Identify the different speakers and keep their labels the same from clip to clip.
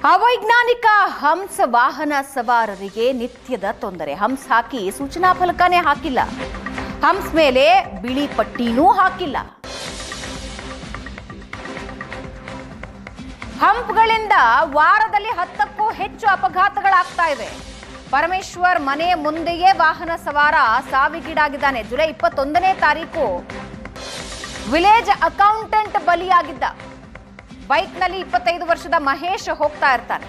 Speaker 1: ಅವೈಜ್ಞಾನಿಕ ಹಂಸ ವಾಹನ ಸವಾರರಿಗೆ ನಿತ್ಯದ ತೊಂದರೆ. ಹಂಸ್ ಹಾಕಿ ಸೂಚನಾ ಫಲಕನೇ ಹಾಕಿಲ್ಲ, ಹಂಸ್ ಮೇಲೆ ಬಿಳಿ ಪಟ್ಟಿನೂ ಹಾಕಿಲ್ಲ. ಹಂಪ್ಗಳಿಂದ ವಾರದಲ್ಲಿ 10ಕ್ಕೂ ಹೆಚ್ಚು ಅಪಘಾತಗಳಾಗ್ತಾ ಇವೆ. ಪರಮೇಶ್ವರ್ ಮನೆ ಮುಂದೆಯೇ ವಾಹನ ಸವಾರ ಸಾವಿಗೀಡಾಗಿದ್ದಾನೆ. ಜುಲೈ 21ನೇ ತಾರೀಕು ವಿಲೇಜ್ ಅಕೌಂಟೆಂಟ್ ಬಲಿಯಾಗಿದ್ದ. ಬೈಕ್ನಲ್ಲಿ 25 ವರ್ಷದ ಮಹೇಶ್ ಹೋಗ್ತಾ ಇರ್ತಾನೆ.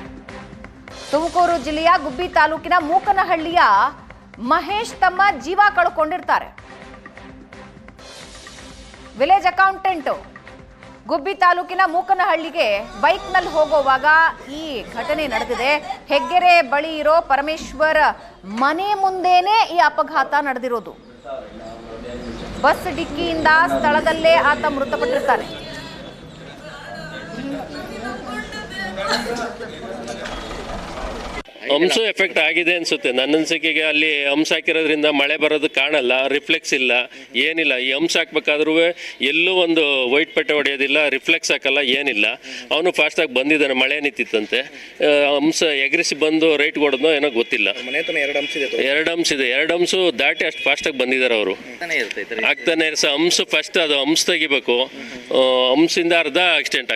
Speaker 1: ತುಮಕೂರು ಜಿಲ್ಲೆಯ ಗುಬ್ಬಿ ತಾಲೂಕಿನ ಮೂಕನಹಳ್ಳಿಯ ಮಹೇಶ್ ತಮ್ಮ ಜೀವ ಕಳ್ಕೊಂಡಿರ್ತಾರೆ. ವಿಲೇಜ್ ಅಕೌಂಟೆಂಟ್ ಗುಬ್ಬಿ ತಾಲೂಕಿನ ಮೂಕನಹಳ್ಳಿಗೆ ಬೈಕ್ನಲ್ಲಿ ಹೋಗುವಾಗ ಈ ಘಟನೆ ನಡೆದಿದೆ. ಹೆಗ್ಗೆರೆ ಬಳಿ ಇರೋ ಪರಮೇಶ್ವರ್ ಮನೆ ಮುಂದೇನೆ ಈ ಅಪಘಾತ ನಡೆದಿರೋದು. ಬಸ್ ಡಿಕ್ಕಿಯಿಂದ ಸ್ಥಳದಲ್ಲೇ ಆತ ಮೃತಪಟ್ಟಿರ್ತಾನೆ.
Speaker 2: ಹಂಸು ಎಫೆಕ್ಟ್ ಆಗಿದೆ ಅನ್ಸುತ್ತೆ ನನ್ನ ಅನಿಸಿಕೆಗೆ. ಅಲ್ಲಿ ಹಂಸ ಹಾಕಿರೋದ್ರಿಂದ ಮಳೆ ಬರೋದು ಕಾಣಲ್ಲ, ರಿಫ್ಲೆಕ್ಸ್ ಇಲ್ಲ, ಏನಿಲ್ಲ. ಈ ಹಂಸ ಹಾಕ್ಬೇಕಾದ್ರೂ ಎಲ್ಲೂ ಒಂದು ವೈಟ್ ಪಟ್ಟೆ ಹೊಡೆಯೋದಿಲ್ಲ, ರಿಫ್ಲೆಕ್ಸ್ ಹಾಕಲ್ಲ, ಏನಿಲ್ಲ. ಅವನು ಫಾಸ್ಟಾಗಿ ಬಂದಿದ್ದಾನೆ, ಮಳೆ ನಿಂತಿತ್ತಂತೆ. ಹಂಸ ಎಗರಿಸಿ ಬಂದು ರೈಟ್ ಹೊಡೆದ್ನೋ ಏನೋ ಗೊತ್ತಿಲ್ಲ. ಎರಡು ಹಂಸು ದಾಟಿ ಅಷ್ಟು ಫಾಸ್ಟಾಗಿ ಬಂದಿದ್ದಾರೆ ಅವರು. ಆಗ್ತಾನೆ ಹಂಸು ಫಸ್ಟ್ ಅದು ಹಂಸ ತೆಗಿಬೇಕು. ಹಂಸಿಂದ ಅರ್ಧ ಆಕ್ಸಿಡೆಂಟ್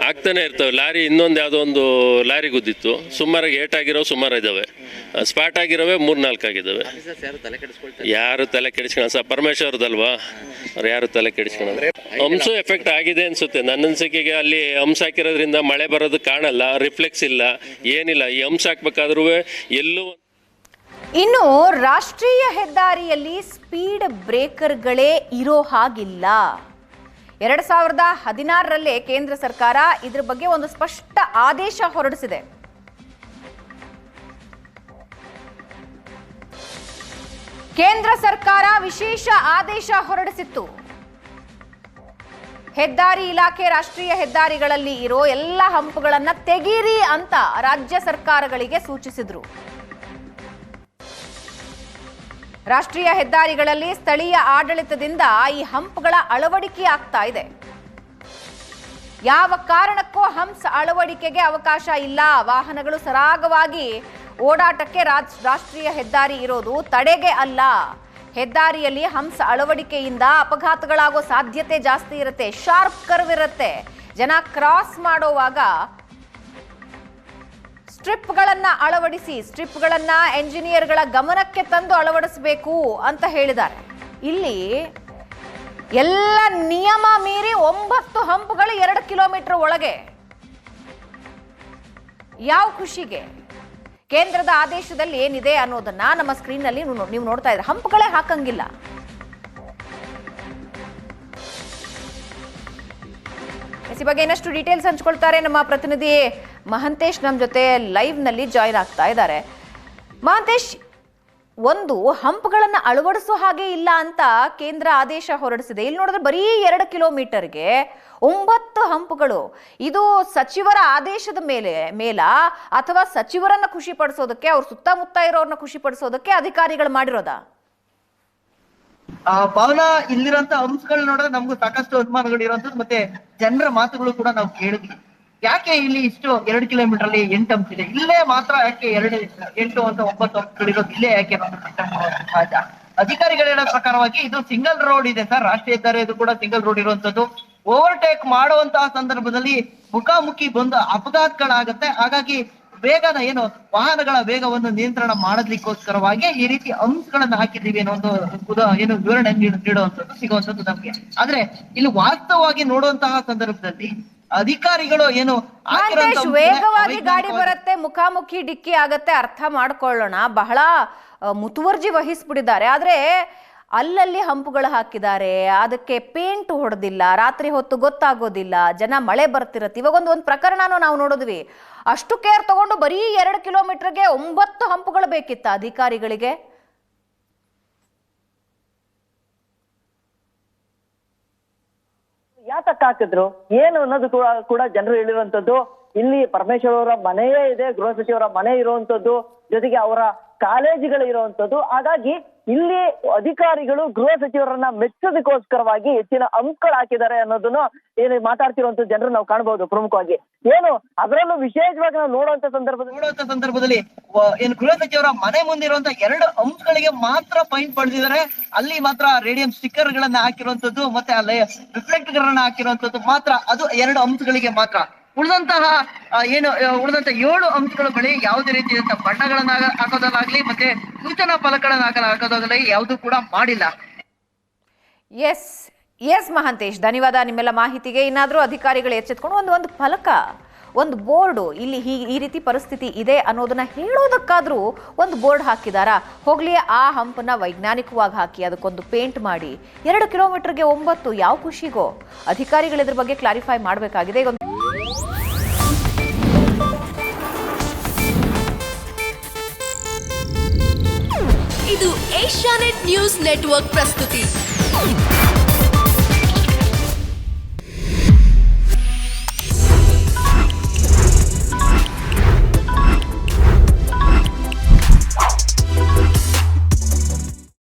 Speaker 2: ಆಗ್ತಾನೆ ಇರ್ತವೆ. ಲಾರಿ ಇನ್ನೊಂದು ಯಾವುದೋ ಒಂದು ಲಾರಿ ಗುದ್ದಿತ್ತು. ಸುಮಾರಾಗಿ ಏಟಾಗಿರೋ ಸುಮಾರು ಇದಾವೆ, ಸ್ಪಾಟ್ ಆಗಿರೋವೆ 3-4 ಆಗಿದ್ದಾವೆ. ಯಾರು ತಲೆ ಕೆಡಿಸ್ಕೊಳ್ಳೋದು ಸರ್, ಪರಮೇಶ್ವರದಲ್ವಾ, ಅವ್ರು ಯಾರು ತಲೆ ಕೆಡಿಸ್ಕೊಳ್ಳೋದು. ಹಂಸು ಎಫೆಕ್ಟ್ ಆಗಿದೆ ಅನ್ಸುತ್ತೆ ನನ್ನ ಅನಿಸಿಕೆಗೆ. ಅಲ್ಲಿ ಹಂಸ ಹಾಕಿರೋದ್ರಿಂದ ಮಳೆ ಬರೋದು ಕಾಣಲ್ಲ, ರಿಫ್ಲೆಕ್ಸ್ ಇಲ್ಲ, ಏನಿಲ್ಲ. ಈ ಹಂಸ ಹಾಕ್ಬೇಕಾದ್ರೂ ಎಲ್ಲೂ.
Speaker 1: ಇನ್ನು ರಾಷ್ಟ್ರೀಯ ಹೆದ್ದಾರಿಯಲ್ಲಿ ಸ್ಪೀಡ್ ಬ್ರೇಕರ್ಗಳೇ ಇರೋ ಹಾಗಿಲ್ಲ. 2016ರಲ್ಲೇ ಕೇಂದ್ರ ಸರ್ಕಾರ ಇದ್ರ ಬಗ್ಗೆ ಒಂದು ಸ್ಪಷ್ಟ ಆದೇಶ ಹೊರಡಿಸಿದೆ. ಕೇಂದ್ರ ಸರ್ಕಾರ ವಿಶೇಷ ಆದೇಶ ಹೊರಡಿಸಿತ್ತು. ಹೆದ್ದಾರಿ ಇಲಾಖೆ ರಾಷ್ಟ್ರೀಯ ಹೆದ್ದಾರಿಗಳಲ್ಲಿ ಇರೋ ಎಲ್ಲ ಹಂಪ್ಗಳನ್ನ ತೆಗೀರಿ ಅಂತ ರಾಜ್ಯ ಸರ್ಕಾರಗಳಿಗೆ ಸೂಚಿಸಿದ್ರು. ರಾಷ್ಟ್ರೀಯ ಹೆದ್ದಾರಿಗಳಲ್ಲಿ ಸ್ಥಳೀಯ ಆಡಳಿತದಿಂದ ಈ ಹಂಪ್ಗಳ ಅಳವಡಿಕೆ ಆಗ್ತಾ ಇದೆ. ಯಾವ ಕಾರಣಕ್ಕೂ ಹಂಪ್ಸ್ ಅಳವಡಿಕೆಗೆ ಅವಕಾಶ ಇಲ್ಲ. ವಾಹನಗಳು ಸರಾಗವಾಗಿ ಓಡಾಟಕ್ಕೆ ರಾಷ್ಟ್ರೀಯ ಹೆದ್ದಾರಿ ಇರೋದು ತಡೆಗೆ ಅಲ್ಲ. ಹೆದ್ದಾರಿಯಲ್ಲಿ ಹಂಪ್ಸ್ ಅಳವಡಿಕೆಯಿಂದ ಅಪಘಾತಗಳಾಗೋ ಸಾಧ್ಯತೆ ಜಾಸ್ತಿ ಇರುತ್ತೆ. ಶಾರ್ಪ್ ಕರ್ವ್ ಇರುತ್ತೆ. ಜನ ಕ್ರಾಸ್ ಮಾಡೋವಾಗ ಸ್ಟ್ರಿಪ್ಗಳನ್ನ ಅಳವಡಿಸಿ, ಸ್ಟ್ರಿಪ್ಗಳನ್ನ ಎಂಜಿನಿಯರ್ಗಳ ಗಮನಕ್ಕೆ ತಂದು ಅಳವಡಿಸಬೇಕು ಅಂತ ಹೇಳಿದ್ದಾರೆ. ಇಲ್ಲಿ ಎಲ್ಲ ನಿಯಮ ಮೀರಿ 9 ಹಂಪ್ಗಳು 2 ಕಿಲೋಮೀಟರ್ ಒಳಗೆ. ಯಾವ ಖುಷಿಗೆ? ಕೇಂದ್ರದ ಆದೇಶದಲ್ಲಿ ಏನಿದೆ ಅನ್ನೋದನ್ನ ನಮ್ಮ ಸ್ಕ್ರೀನ್ ನಲ್ಲಿ ನೀವು ನೋಡ್ತಾ ಇದ್ರೆ ಹಂಪ್ಗಳೇ ಹಾಕಂಗಿಲ್ಲ. ಈ ಬಗ್ಗೆ ಇನ್ನಷ್ಟು ಡೀಟೇಲ್ಸ್ ಹಂಚ್ಕೊಳ್ತಾರೆ ನಮ್ಮ ಪ್ರತಿನಿಧಿ ಮಹಂತೇಶ್. ನಮ್ಮ ಜೊತೆ ಲೈವ್ ನಲ್ಲಿ ಜಾಯಿನ್ ಆಗ್ತಾ ಇದ್ದಾರೆ. ಮಹಂತೇಶ್, ಒಂದು ಹಂಪ್ಗಳನ್ನ ಅಳವಡಿಸೋ ಹಾಗೆ ಇಲ್ಲ ಅಂತ ಕೇಂದ್ರ ಆದೇಶ ಹೊರಡಿಸಿದೆ. ಇಲ್ಲಿ ನೋಡಿದ್ರೆ ಬರೀ 2 ಕಿಲೋಮೀಟರ್ಗೆ 9 ಹಂಪ್ಗಳು. ಇದು ಸಚಿವರ ಆದೇಶದ ಮೇಲ ಅಥವಾ ಸಚಿವರನ್ನ ಖುಷಿ ಪಡಿಸೋದಕ್ಕೆ, ಅವ್ರ ಸುತ್ತಮುತ್ತ ಇರೋರ್ನ ಖುಷಿ ಪಡಿಸೋದಕ್ಕೆ ಅಧಿಕಾರಿಗಳು ಮಾಡಿರೋದಾ?
Speaker 3: ಪವನ, ಇಲ್ಲಿರೋಂತ ಹಂಪ್ಗಳು ನೋಡಿದ್ರೆ ನಮ್ಗೂ ಸಾಕಷ್ಟು ಅನುಮಾನಗಳು ಇರೋಂಥದ್ದು, ಮತ್ತೆ ಜನರ ಮಾತುಗಳು ಕೂಡ ನಾವು ಕೇಳಿದ್ವಿ. ಯಾಕೆ ಇಲ್ಲಿ ಇಷ್ಟು 2 ಕಿಲೋಮೀಟರ್ ಅಲ್ಲಿ 8 ಹಂಪ್ಸ್ ಇದೆ, ಇಲ್ಲೇ ಮಾತ್ರ ಯಾಕೆ 8 ಅಂತ 9 ಹಂಪ್ಗಳಿರೋದು ಇಲ್ಲೇ ಯಾಕೆ? ಸಹಜ. ಅಧಿಕಾರಿಗಳು ಹೇಳೋ ಪ್ರಕಾರವಾಗಿ ಇದು ಸಿಂಗಲ್ ರೋಡ್ ಇದೆ ಸರ್, ರಾಷ್ಟ್ರೀಯ ಹೆದ್ದಾರಿ ಇದು ಕೂಡ ಸಿಂಗಲ್ ರೋಡ್ ಇರುವಂತದ್ದು. ಓವರ್ಟೇಕ್ ಮಾಡುವಂತಹ ಸಂದರ್ಭದಲ್ಲಿ ಮುಖಾಮುಖಿ ಬಂದು ಅಪಘಾತಗಳಾಗತ್ತೆ. ಹಾಗಾಗಿ ವೇಗನ ವಾಹನಗಳ ವೇಗವನ್ನು ನಿಯಂತ್ರಣ ಮಾಡಲಿಕ್ಕೋಸ್ಕರವಾಗಿ ಈ ರೀತಿ ಹಂಪ್ಸ್ಗಳನ್ನ ಹಾಕಿದ್ದೀವಿ ಅನ್ನೋ ಒಂದು ವಿವರಣೆ ನೀಡುವಂಥದ್ದು ಸಿಗುವಂಥದ್ದು ನಮ್ಗೆ. ಆದ್ರೆ ಇಲ್ಲಿ ವಾಸ್ತವವಾಗಿ ನೋಡುವಂತಹ ಸಂದರ್ಭದಲ್ಲಿ ಅಧಿಕಾರಿಗಳು
Speaker 1: ವೇಗವಾಗಿ ಗಾಡಿ ಬರುತ್ತೆ, ಮುಖಾಮುಖಿ ಡಿಕ್ಕಿ ಆಗತ್ತೆ, ಅರ್ಥ ಮಾಡ್ಕೊಳ್ಳೋಣ, ಬಹಳ ಮುತುವರ್ಜಿ ವಹಿಸ್ಬಿಟ್ಟಿದ್ದಾರೆ. ಆದ್ರೆ ಅಲ್ಲಲ್ಲಿ ಹಂಪುಗಳು ಹಾಕಿದ್ದಾರೆ, ಅದಕ್ಕೆ ಪೇಂಟ್ ಹೊಡೆದಿಲ್ಲ, ರಾತ್ರಿ ಹೊತ್ತು ಗೊತ್ತಾಗೋದಿಲ್ಲ, ಜನ ಮಳೆ ಬರ್ತಿರತ್ತೆ. ಇವಾಗ ಒಂದು ಪ್ರಕರಣನೂ ನಾವು ನೋಡಿದ್ವಿ. ಅಷ್ಟು ಕೇರ್ ತಗೊಂಡು ಬರೀ 2 ಕಿಲೋಮೀಟರ್ಗೆ 9 ಹಂಪುಗಳು ಬೇಕಿತ್ತ ಅಧಿಕಾರಿಗಳಿಗೆ?
Speaker 4: ಯಾತಕ್ಕೆ ಹಾಕಿದ್ರು ಏನು ಅನ್ನೋದು ಕೂಡ ಜನರು ಹೇಳಿರುವಂತದ್ದು. ಇಲ್ಲಿ ಪರಮೇಶ್ವರ್ ಅವರ ಮನೆಯೇ ಇದೆ, ಗೃಹ ಸಚಿವರ ಮನೆ ಇರುವಂತದ್ದು, ಜೊತೆಗೆ ಅವರ ಕಾಲೇಜುಗಳು ಇರುವಂತದ್ದು. ಹಾಗಾಗಿ ಇಲ್ಲಿ ಅಧಿಕಾರಿಗಳು ಗೃಹ ಸಚಿವರನ್ನ ಮೆಚ್ಚೋದಕ್ಕೋಸ್ಕರವಾಗಿ ಹೆಚ್ಚಿನ ಅಂಕಗಳು ಹಾಕಿದ್ದಾರೆ ಅನ್ನೋದನ್ನು ಏನು ಮಾತಾಡ್ತಿರುವಂತ ಜನರು ನಾವು ಕಾಣಬಹುದು. ಪ್ರಮುಖವಾಗಿ ಏನು ಅದರಲ್ಲೂ ವಿಶೇಷವಾಗಿ ನಾವು ನೋಡುವಂತ
Speaker 3: ಸಂದರ್ಭದಲ್ಲಿ ಏನು ಗೃಹ ಸಚಿವರ ಮನೆ ಮುಂದಿರುವಂತ 2 ಅಂಶಗಳಿಗೆ ಮಾತ್ರ ಫೈನ್ ಪಡೆದಿದ್ದಾರೆ. ಅಲ್ಲಿ ಮಾತ್ರ ರೇಡಿಯಂ ಸ್ಟಿಕ್ಕರ್ ಗಳನ್ನ ಹಾಕಿರುವಂತದ್ದು ಮತ್ತೆ ಅಲ್ಲಿ ರಿಫ್ಲೆಕ್ಟರ್ ಗಳನ್ನ ಹಾಕಿರುವಂತದ್ದು ಮಾತ್ರ, ಅದು 2 ಅಂಶಗಳಿಗೆ ಮಾತ್ರ. ಉಳಿದಂತಹ ಉಳಿದಂತ 7 ಅಂಶಗಳ ಬಳಿ ಯಾವುದೇ ರೀತಿಯಾದಂತಹ ಬಣ್ಣಗಳನ್ನ ಹಾಕೋದಾಗ್ಲಿ ಮತ್ತೆ ಸೂಚನಾ ಫಲಕಗಳನ್ನ ಹಾಕೋದಾಗಲಿ ಯಾವುದು ಕೂಡ ಮಾಡಿಲ್ಲ.
Speaker 1: ಎಸ್ ಮಹಾಂತೇಶ್, ಧನ್ಯವಾದ ನಿಮ್ಮೆಲ್ಲ ಮಾಹಿತಿಗೆ. ಇನ್ನಾದ್ರೂ ಅಧಿಕಾರಿಗಳು ಎಚ್ಚೆತ್ಕೊಂಡು ಒಂದು ಫಲಕ, ಒಂದು ಬೋರ್ಡು, ಇಲ್ಲಿ ಈ ರೀತಿ ಪರಿಸ್ಥಿತಿ ಇದೆ ಅನ್ನೋದನ್ನ ಹೇಳೋದಕ್ಕಾದ್ರೂ ಒಂದು ಬೋರ್ಡ್ ಹಾಕಿದಾರಾ? ಹೋಗ್ಲಿ, ಆ ಹಂಪನ್ನ ವೈಜ್ಞಾನಿಕವಾಗಿ ಹಾಕಿ ಅದಕ್ಕೊಂದು ಪೇಂಟ್ ಮಾಡಿ 2 ಕಿಲೋಮೀಟರ್ಗೆ 9 ಯಾವ ಖುಷಿಗೋ. ಅಧಿಕಾರಿಗಳು ಇದ್ರ ಬಗ್ಗೆ ಕ್ಲಾರಿಫೈ ಮಾಡಬೇಕಾಗಿದೆ.
Speaker 5: ಇದು ಏಷ್ಯಾನೆಟ್ ನ್ಯೂಸ್ ನೆಟ್ವರ್ಕ್ ಪ್ರಸ್ತುತಿ.